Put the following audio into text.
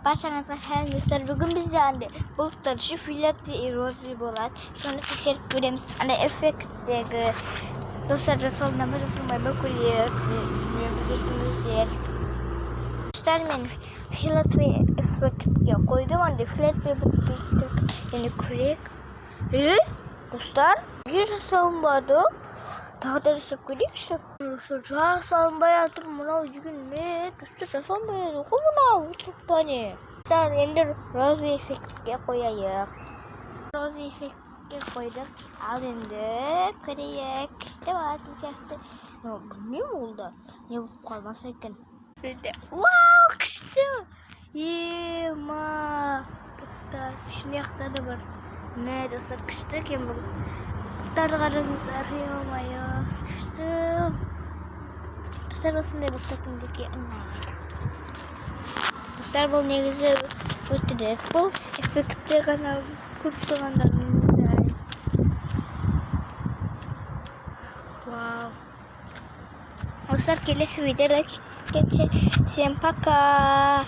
Barçаңызға хәліңіздер. Бүгін біз янды бұлттаршы филат ve розби болады. Соны тексеріп көреміз. Ана эффекттегі достар жасалына ма жасалмай ма көрейік. Білесіңіздер. Достар мен филат ve эффектке қойдым. Анда филат ve yani көрейік. Dostlar bir жасалынбады. Daha da көрейікші. Жасалынбай жатыр. Мынау деген не? Достар жасалынбай жатыр. Мынау тұрпаны. Dostlar енді розби эффектке қояйық. Розби эффектке қойдық. Ал енді көрейік. Күшті болатын сияқты. Не болды? Не болып қалмаса екен? Вау, күшті! Ема! Достар, шынаяқта да бар. Не, достар, күшті екен бұл. Бұлттарды қараңыздар, емайы. Күшті. Достар, осындай бұлттардың деке. Достар, бұл негізі өтірік. Бұл эффектте ғана көп тұрғандарыңыздай. Вау. Достар, келесі видеода кездескенше. Всем пока!